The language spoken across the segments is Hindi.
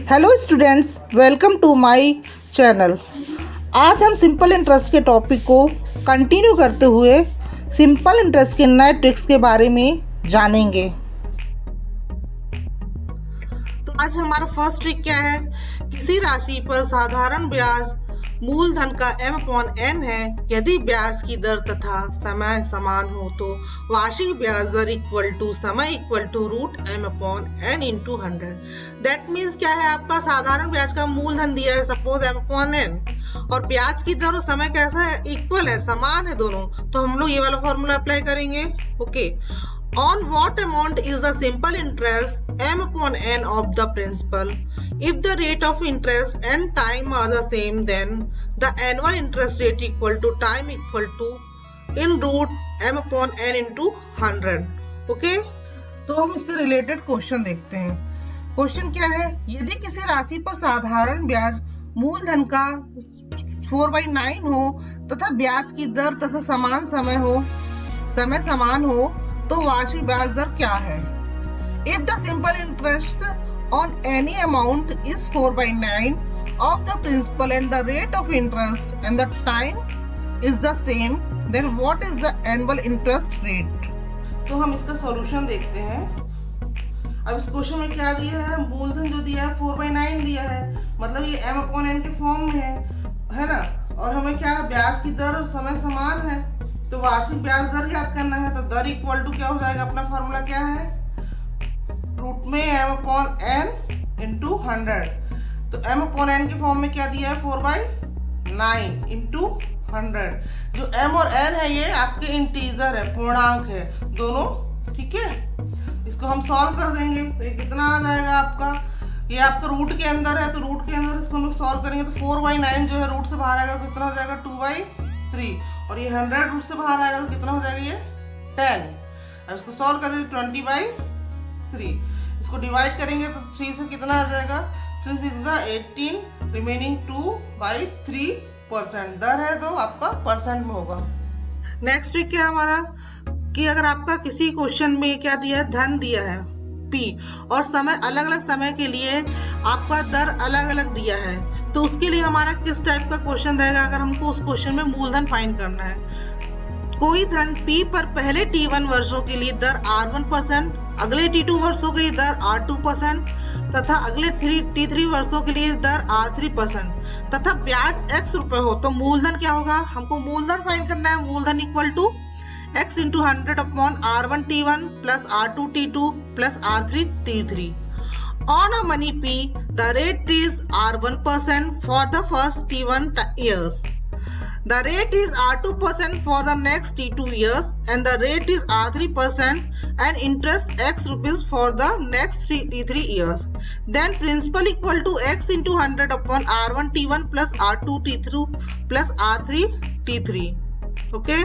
Hello students, welcome to my channel. आज हम सिंपल इंटरेस्ट के टॉपिक को कंटिन्यू करते हुए सिंपल इंटरेस्ट के नए ट्रिक्स के बारे में जानेंगे। तो आज हमारा फर्स्ट ट्रिक क्या है? किसी राशि पर साधारण ब्याज मूलधन का m/n है। यदि ब्याज की दर तथा समय समान हो तो वार्षिक ब्याज दर इक्वल टू समय equal to √m/n into 100। That means क्या है? आपका साधारण ब्याज का मूलधन दिया है सपोज m/n, और ब्याज की दर और समय कैसा है? इक्वल है, समान है दोनों। तो हम लोग ये वाला फॉर्मूला अप्लाई करेंगे। Okay, on what amount is the simple interest m/n of the principal? If the rate of interest and time are the same, then the annual interest rate equal to time equal to in √m/n into 100. Okay, तो हम इससे रिलेटेड क्वेश्चन देखते हैं। क्वेश्चन क्या है? यदि किसी राशि पर साधारण ब्याज मूलधन का 4/9 हो तथा ब्याज की दर तथा समय समान हो तो वार्षिक ब्याज दर क्या है? If the simple interest on any amount is 4/9 of the principal and the rate of interest and the time is the same, then what is the annual interest rate? तो हम इसका सॉल्यूशन देखते हैं। अब इस क्वेश्चन में क्या दिया है? मूलधन जो दिया है 4/9 दिया है, मतलब ये m/n के फॉर्म में है ना। और हमें क्या है? ब्याज की दर और समय समान है, तो वार्षिक ब्याज दर याद करना है। तो दर इक्वल टू क्या हो जाएगा? अपना फॉर्मूला क्या है? रूट में m/n इंटू 100। तो m/n के फॉर्म में क्या दिया है? 4/9 इंटू 100। जो m और n है ये आपके इंटीजर है, पूर्णांक है दोनों, ठीक है। इसको हम सॉल्व कर देंगे तो ये कितना आ जाएगा आपका? ये आपका रूट के अंदर है, तो रूट के अंदर इसको हम लोग सॉल्व करेंगे तो 4/9 जो है रूट से बाहर आएगा तो कितना हो जाएगा? 2/3। और ये 100 रूट से बाहर आएगा तो कितना हो जाएगा? ये 10। अब इसको सॉल्व कर देते 20/3। इसको डिवाइड करेंगे तो 3 से कितना आ जाएगा? 3 6 18, रिमेनिंग 2/3%। दर है तो आपका परसेंट में होगा। नेक्स्ट ट्रिक क्या है हमारा? कि अगर आपका किसी क्वेश्चन में क्या दिया है? धन दिया है P और समय अलग अलग समय के लिए आपका दर अलग अलग दिया है, तो उसके लिए हमारा किस टाइप का क्वेश्चन रहेगा? अगर हमको उस क्वेश्चन में मूलधन फाइंड करना है। कोई धन P पर पहले T1 वर्षों के लिए दर R1%, अगले T2 वर्षों के लिए दर R2% तथा अगले T3 वर्षों के लिए दर R3% तथा ब्याज x रुपए हो, तो मूलधन क्या होगा? हमको मूलधन फाइंड करना है। मूलधन equal to x into 100 upon R1T1 plus R2T2 plus R3T3। On a money P, the rate is R1% for the first T1 years. The rate is R2% for the next T2 years and the rate is R3% and interest x rupees for the next T3 years. Then principal equal to x into 100 upon R1T1 plus R2T2 plus R3T3. Okay?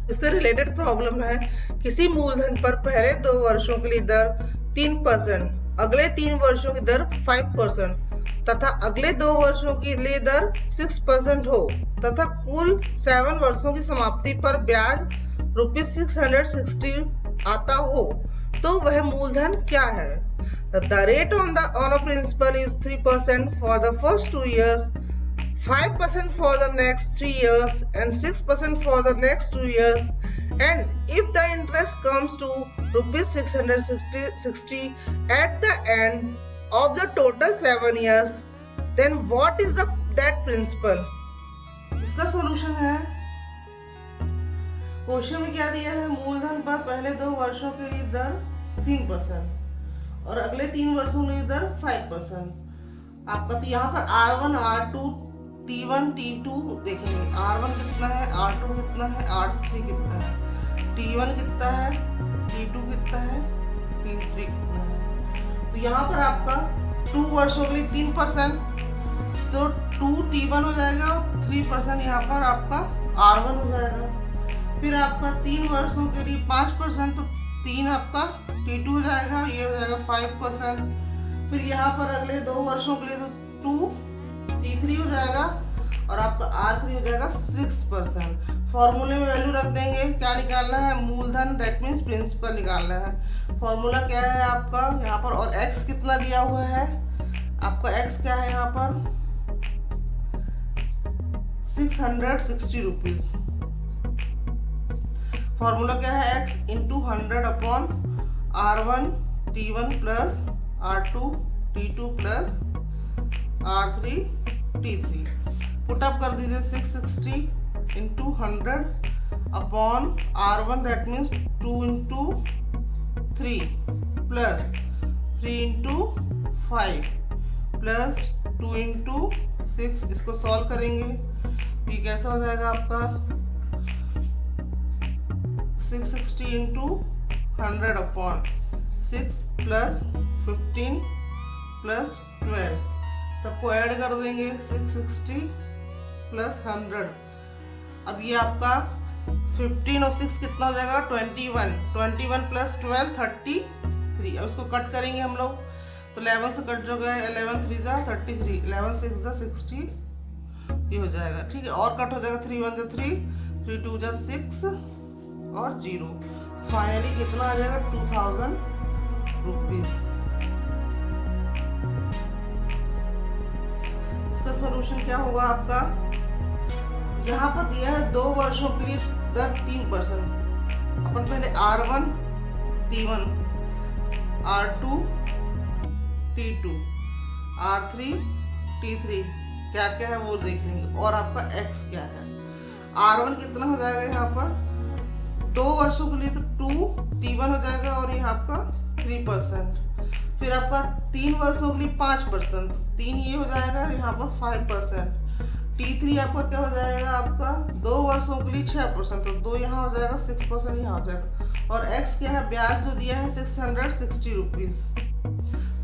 इससे रिलेटेड प्रॉब्लम है। किसी मूलधन पर पहले 2 वर्षों के लिए दर 3%, अगले 3 वर्षों की दर 5% तथा अगले 2 वर्षों के लिए दर 6% हो तथा कुल 7 वर्षों की समाप्ति पर ब्याज ₹660 आता हो, तो वह मूलधन क्या है? The rate on a principal is 3% for the first 2 years, 5% for the next 3 years and 6% for the next 2 years. And if the interest comes to ₹660 at the end of the total 7 years, then what is that principal? इसका सॉल्यूशन है। क्वेश्चन में क्या दिया है? मूलधन पर पहले 2 वर्षों के लिए दर 3% और अगले 3 वर्षों के लिए दर 5%। आपका तो यहाँ पर R1, R2, T1, T2 देखेंगे। R1 कितना है, R2 कितना है, R3 कितना है, T1 कितना है, T2 कितना है, T3 कितना है। तो यहाँ पर आपका 2 वर्षों के लिए 3%, तो 2T1 हो जाएगा और 3% यहाँ पर आपका R1 हो जाएगा। फिर आपका 3 वर्षों के लिए 5%, तो 3 आपका T2 हो जाएगा, ये हो जाएगा 5%। फिर यहाँ पर अगले 2 वर्षों के लिए तो 2T3 हो जाएगा और आपका R3 हो जाएगा 6%। फॉर्मूले में वैल्यू रख देंगे। क्या निकालना है? मूलधन, दैट मीन्स प्रिंसिपल निकालना है। फॉर्मूला क्या है आपका यहाँ पर? और x कितना दिया हुआ है? आपका आपका x क्या है यहाँ पर 660 रुपीज। फॉर्मूला क्या है x into 100 upon R1 T1 plus R2 T2 plus R3 T3। Put up कर दीजिए 660 into 100 upon R1 that means 2 into 3 plus 3 into 5 plus 2 into 6। इसको सॉल्व करेंगे, ये कैसा हो जाएगा आपका 660 इंटू 100 अपॉन 6 प्लस 15 प्लस 12। सबको ऐड कर देंगे 660 प्लस 100। अब ये आपका 15 और 6 कितना हो जाएगा 21 प्लस 12 33। अब इसको कट करेंगे हम लोग, तो 11 से कट जो गया 11 3 जा 33, 11 6 जा 60, ये हो जाएगा। ठीक है, और कट हो जाएगा 3 1 जा 3, 3 2 जा 6 और 0। फाइनली कितना आ जाएगा 2000 रुपीज। इसका सॉल्यूशन क्या होगा आपका, यहाँ पर दिया है 2 वर्षों के लिए दर 3%। अपन पहले R1 T1, R2 T2, R3 T3 क्या क्या है वो देख लेंगे, और आपका X क्या है। R1 कितना हो जाएगा यहाँ पर 2 वर्षों के लिए तो 2 T1 हो जाएगा और यहाँ आपका 3%। फिर आपका 3 वर्षों के लिए 5%, 3 ये हो जाएगा और यहाँ पर 5%। T3 आपका क्या हो जाएगा आपका 2 वर्षों के लिए 6%, तो 2 यहाँ हो जाएगा 6% यहाँ हो जाएगा। और X क्या है, ब्याज जो दिया है 660 रुपीज।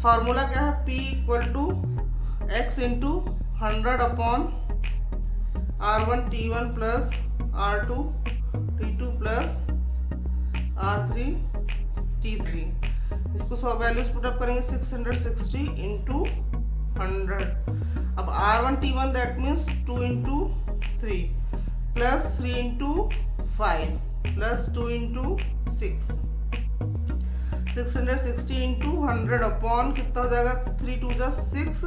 फार्मूला क्या है P equal to X into 100 upon R1 T1 plus R2 T2 plus R3 T3। इसको 100 वैल्यूज पुटअप करेंगे 660 इंटू 100। अब R1 T1 that means 2 into 3 plus 3 into 5 plus 2 into 6। 660 into 100 upon कितना हो जाएगा 3 2 जा 6,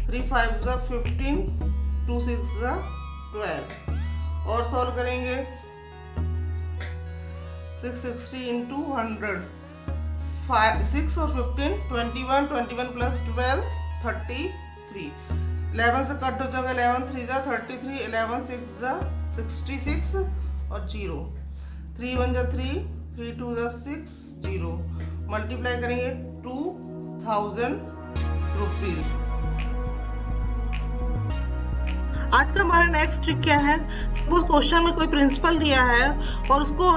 3 5 जा 15, 2 6 जा 12। और सॉल्व करेंगे 660 इंटू 100, 6 और 15 21 प्लस 12 33। 11 से कट हो जाएगा 11 3 जा 33, 11 6 जा 66 और 0, 3 1 जा 3, 3 2 जा 6 0। मल्टीप्लाई करेंगे 2000 रुपीज। आज का हमारा नेक्स्ट ट्रिक क्या है, सपोज क्वेश्चन में कोई प्रिंसिपल दिया है और उसको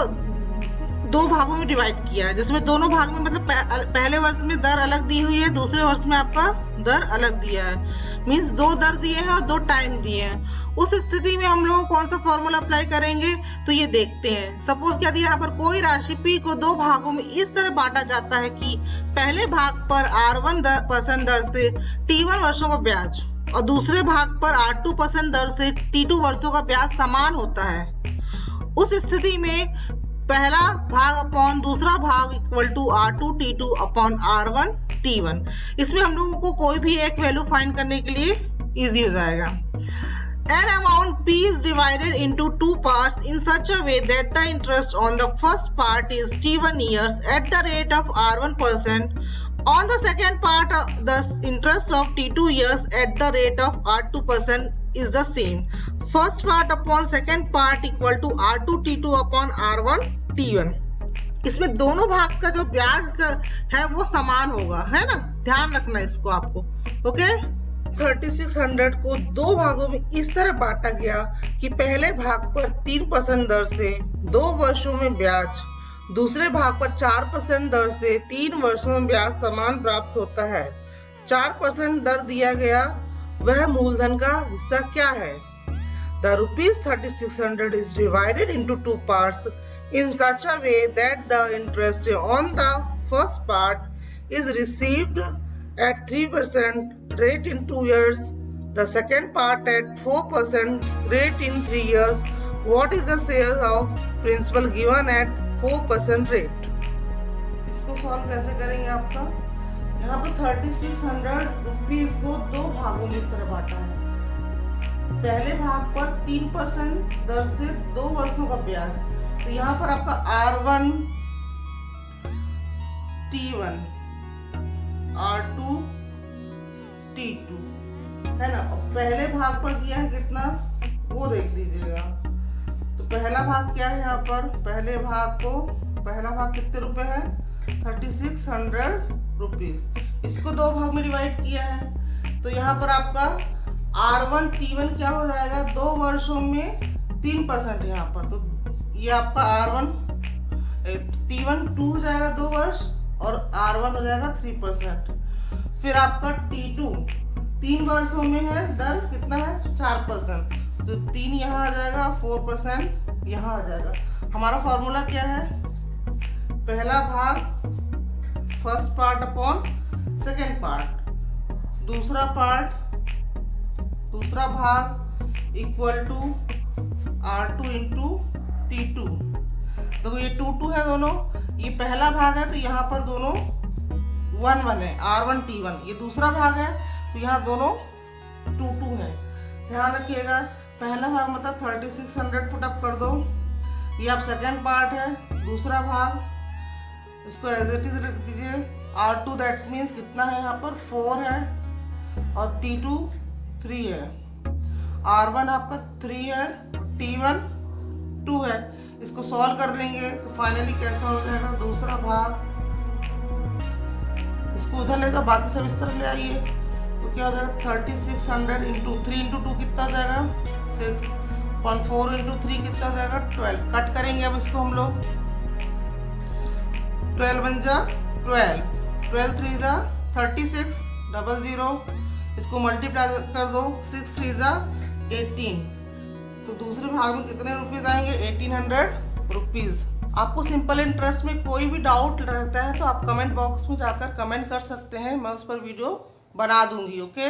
2 भागों में डिवाइड किया है, जिसमें दोनों भाग में मतलब पहले वर्ष में दर अलग दी हुई है, दूसरे वर्ष में आपका दर अलग दिया है। मींस 2 दर दिए हैं और 2 टाइम दिए हैं। उस स्थिति में हम लोग कौन सा फॉर्मूला अप्लाई करेंगे, तो ये देखते हैं। सपोज क्या दिया, यहाँ पर कोई राशि P को 2 भागों में इस तरह बांटा जाता है कि पहले भाग पर R1% दर से T1 वर्षों का ब्याज और दूसरे भाग पर R2% दर से T2 वर्षों का ब्याज समान होता है। उस स्थिति में पहला भाग अपॉन दूसरा भाग equal to R2 T2 upon R1 T1। इसमें हम लोगों को कोई भी एक वैल्यू फाइंड करने के लिए इजी हो जाएगा। An amount P is divided into 2 parts in such a way that the interest on the first part is T1 years at the rate of R1%. On the second part, the interest of T2 years at the rate of R2% is the same. First part upon second part equal to R2 T2 upon R1 T1. इसमें दोनों भाग का जो ब्याज का है वो समान होगा, है ना, ध्यान रखना इसको आपको। ओके, 3600 को 2 भागों में इस तरह बांटा गया कि पहले भाग पर 3% दर से 2 वर्षों में ब्याज, दूसरे भाग पर 4% दर से 3 वर्षों में ब्याज समान प्राप्त होता है। 4% दर दिया गया वह मूलधन का हिस्सा क्या है। The rupees 3600 is divided into 2 parts in such a way that the interest on the first part is received at 3% rate in 2 years, the second part at 4% rate in 3 years. What is the share of principal given at 4% rate? इसको सॉल्व कैसे करेंगे आपका, यहाँ पर 3600 रुपीज को दो भागों में इस तरह बांटा है। पहले भाग पर 3% दर से 2 वर्षों का ब्याज। तो यहाँ पर आपका R1 T1 R2 T2 है ना। और पहले भाग पर दिया है कितना, वो देख लीजिएगा। तो पहला भाग क्या है, यहाँ पर पहला भाग कितने रुपए है, 3600 रुपीज। इसको दो भाग में डिवाइड किया है। तो यहाँ पर आपका R1 T1 क्या हो जाएगा, 2 वर्षों में 3% यहाँ पर। तो ये आपका R1 T1 2 हो जाएगा 2 वर्ष और R1 हो जाएगा 3%। फिर आपका T2 3 वर्षों में है, दर कितना है 4%। तो 3 यहाँ आ जाएगा, 4% यहाँ आ जाएगा। हमारा फॉर्मूला क्या है, पहला भाग first part upon second part, दूसरा भाग equal to R2 into T2। तो ये 2 है दोनों, ये पहला भाग है तो यहाँ पर दोनों 1 है, R1 T1। ये दूसरा भाग है तो यहाँ दोनों 2 है। ध्यान रखिएगा, पहला भाग मतलब 3600 पुट अप कर दो। ये आप सेकेंड पार्ट है, दूसरा भाग इसको एज इट इज रख दीजिए। R2 दैट मीन्स कितना है, यहाँ पर 4 है और T2 3 है। R1 आपका 3 है, T1 2 है। इसको सॉल्व कर देंगे तो फाइनली कैसा हो जाएगा, दूसरा भाग इसको उधर ले जाओ, बाकी सब इस तरफ ले आइए। तो क्या हो जाएगा 3600 इंटू 3 इंटू 2 कितना हो जाएगा 6.4 इंटू 3 कितना हो जाएगा 12। कट करेंगे अब इसको हम लोग, 12 बन जा 12 3 जा 36 00। इसको मल्टीप्लाई कर दो, 6 3 जा 18। तो दूसरे भाग में कितने रुपीज आएंगे, 1800 रुपीज। आपको सिंपल इंटरेस्ट में कोई भी डाउट रहता है तो आप कमेंट बॉक्स में जाकर कमेंट कर सकते हैं, मैं उस पर वीडियो बना दूंगी। ओके।